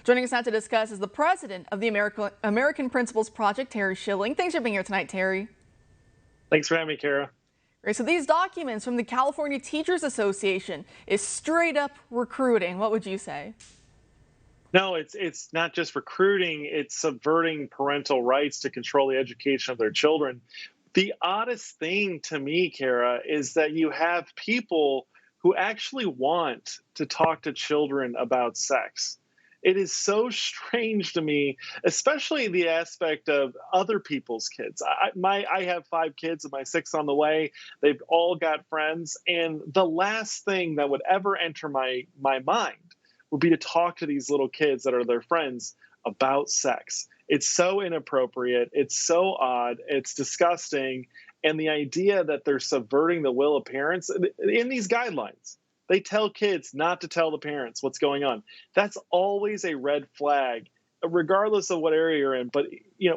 Joining us now to discuss is the president of the American Principals Project, Terry Schilling. Thanks for being here tonight, Terry. Thanks for having me, Kara. Great. So these documents from the California Teachers Association is straight up recruiting. What would you say? No, it's not just recruiting, it's subverting parental rights to control the education of their children. The oddest thing to me, Kara, is that you have people who actually want to talk to children about sex. It is so strange to me, especially the aspect of other people's kids. I have 5 kids and my 6th on the way. They've all got friends. And the last thing that would ever enter my mind would be to talk to these little kids that are their friends about sex. It's so inappropriate. It's so odd. It's disgusting. And the idea that they're subverting the will of parents in these guidelines, they tell kids not to tell the parents what's going on. That's always a red flag, regardless of what area you're in. But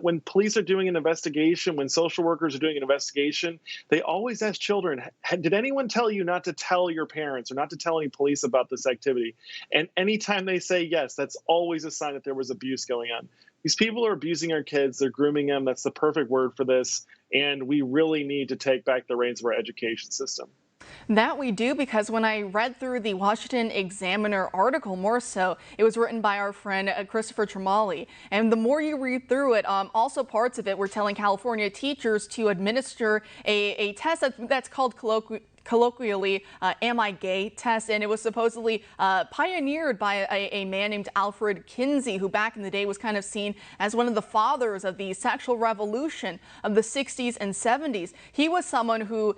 when police are doing an investigation, when social workers are doing an investigation, they always ask children, did anyone tell you not to tell your parents or not to tell any police about this activity? And anytime they say yes, that's always a sign that there was abuse going on. These people are abusing our kids. They're grooming them. That's the perfect word for this. And we really need to take back the reins of our education system. That we do, because when I read through the Washington Examiner article, more so, it was written by our friend Christopher Tremali. And the more you read through it, also parts of it were telling California teachers to administer a test that's called colloquially Am I Gay test, and it was supposedly pioneered by a man named Alfred Kinsey, who back in the day was kind of seen as one of the fathers of the sexual revolution of the 60s and 70s. He was someone who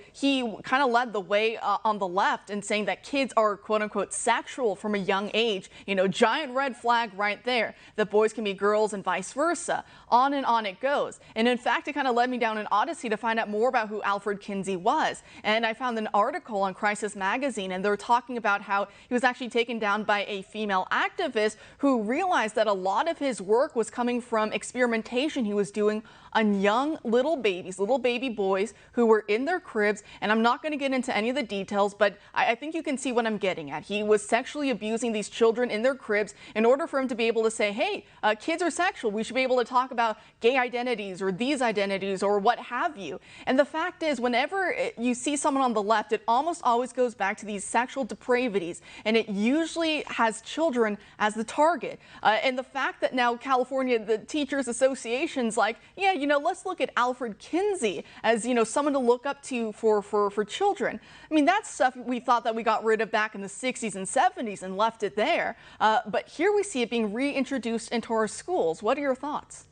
kind of led the way on the left in saying that kids are quote unquote sexual from a young age. Giant red flag right there, that boys can be girls and vice versa. On and on it goes. And in fact, it kind of led me down an odyssey to find out more about who Alfred Kinsey was. And I found an article on Crisis Magazine, and they're talking about how he was actually taken down by a female activist who realized that a lot of his work was coming from experimentation he was doing on young little babies, little baby boys who were in their cribs. And I'm not going to get into any of the details, but I think you can see what I'm getting at. He was sexually abusing these children in their cribs in order for him to be able to say, hey, kids are sexual. We should be able to talk about gay identities or these identities or what have you. And the fact is, whenever you see someone on the left, it almost always goes back to these sexual depravities, and it usually has children as the target. And the fact that now California, the Teachers Association's like, yeah, let's look at Alfred Kinsey as, someone to look up to for children. I mean, that's stuff we thought that we got rid of back in the 60s and 70s and left it there. But here we see it being reintroduced into our schools. What are your thoughts?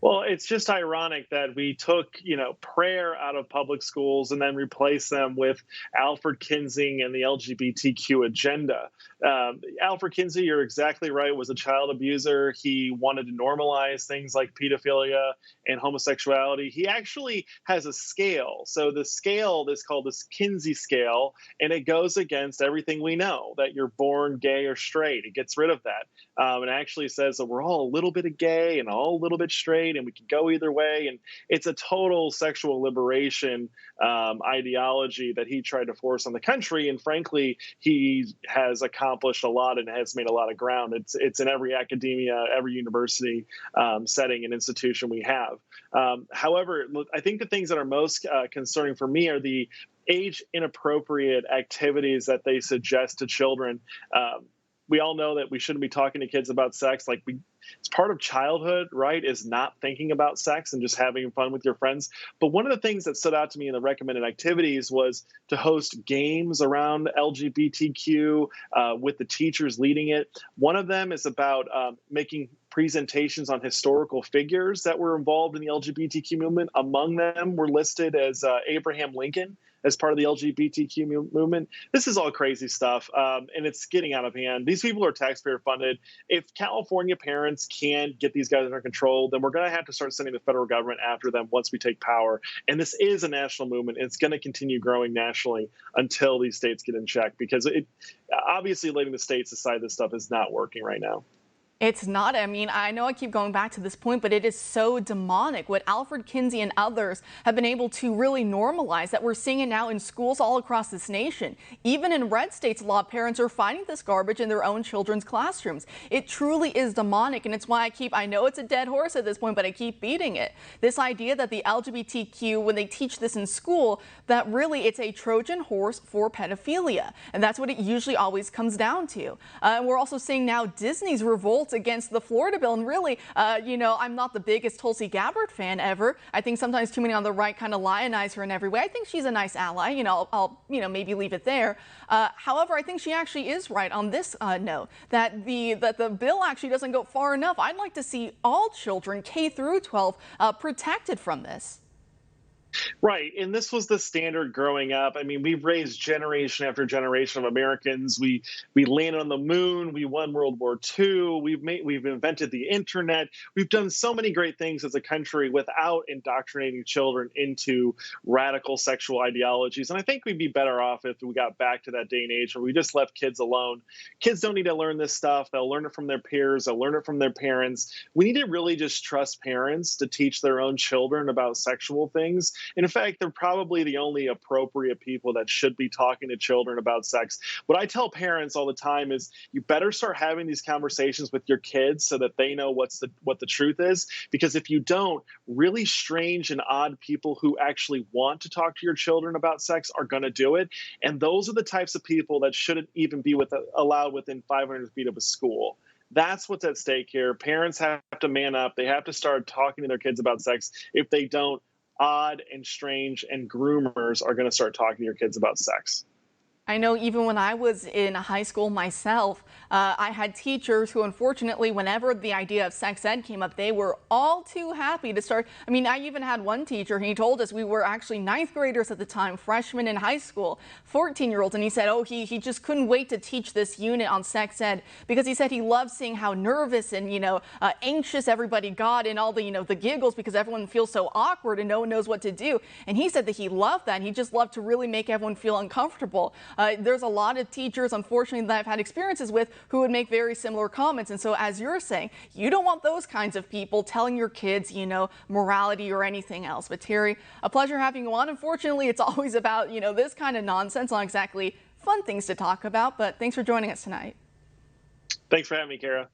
Well, it's just ironic that we took, prayer out of public schools and then replaced them with Alfred Kinsey and the LGBTQ agenda. Alfred Kinsey, you're exactly right, was a child abuser. He wanted to normalize things like pedophilia and homosexuality. He actually has a scale. So the scale is called this Kinsey scale, and it goes against everything we know, that you're born gay or straight. It gets rid of that. It actually says that we're all a little bit of gay and all a little bit straight, and we can go either way. And it's a total sexual liberation ideology that he tried to force on the country. And frankly, he has accomplished a lot and has made a lot of ground. It's in every academia, every university setting and institution we have. However, I think the things that are most concerning for me are the age inappropriate activities that they suggest to children. We all know that we shouldn't be talking to kids about sex. It's part of childhood, right, is not thinking about sex and just having fun with your friends. But one of the things that stood out to me in the recommended activities was to host games around LGBTQ with the teachers leading it. One of them is about making presentations on historical figures that were involved in the LGBTQ movement. Among them were listed as Abraham Lincoln as part of the LGBTQ movement. This is all crazy stuff, and it's getting out of hand. These people are taxpayer funded. If California parents can't get these guys under control, then we're going to have to start sending the federal government after them once we take power. And this is a national movement. It's going to continue growing nationally until these states get in check, because obviously letting the states decide this stuff is not working right now. It's not. I mean, I know I keep going back to this point, but it is so demonic. What Alfred Kinsey and others have been able to really normalize, that we're seeing it now in schools all across this nation. Even in red states, a lot of parents are finding this garbage in their own children's classrooms. It truly is demonic, and it's why I know it's a dead horse at this point, but I keep beating it. This idea that the LGBTQ, when they teach this in school, that really it's a Trojan horse for pedophilia. And that's what it usually always comes down to. And we're also seeing now Disney's revolt against the Florida bill. And really, I'm not the biggest Tulsi Gabbard fan ever. I think sometimes too many on the right kind of lionize her in every way. I think she's a nice ally. I'll maybe leave it there. However, I think she actually is right on this note, that the bill actually doesn't go far enough. I'd like to see all children, K through 12, protected from this. Right. And this was the standard growing up. I mean, we've raised generation after generation of Americans. We landed on the moon. We won World War II. We've invented the internet. We've done so many great things as a country without indoctrinating children into radical sexual ideologies. And I think we'd be better off if we got back to that day and age where we just left kids alone. Kids don't need to learn this stuff. They'll learn it from their peers. They'll learn it from their parents. We need to really just trust parents to teach their own children about sexual things. And in fact, they're probably the only appropriate people that should be talking to children about sex. What I tell parents all the time is you better start having these conversations with your kids so that they know what the truth is. Because if you don't, really strange and odd people who actually want to talk to your children about sex are going to do it. And those are the types of people that shouldn't even be allowed within 500 feet of a school. That's what's at stake here. Parents have to man up. They have to start talking to their kids about sex. If they don't, odd and strange and groomers are going to start talking to your kids about sex. I know even when I was in high school myself, I had teachers who, unfortunately, whenever the idea of sex ed came up, they were all too happy to start. I mean, I even had one teacher, he told us we were actually ninth graders at the time, freshmen in high school, 14-year-olds. And he said, oh, he just couldn't wait to teach this unit on sex ed because he said he loved seeing how nervous and, anxious everybody got and all the, the giggles because everyone feels so awkward and no one knows what to do. And he said that he loved that. He just loved to really make everyone feel uncomfortable. There's a lot of teachers, unfortunately, that I've had experiences with who would make very similar comments. And so as you're saying, you don't want those kinds of people telling your kids, morality or anything else. But Terry, a pleasure having you on. Unfortunately, it's always about, this kind of nonsense, not exactly fun things to talk about. But thanks for joining us tonight. Thanks for having me, Kara.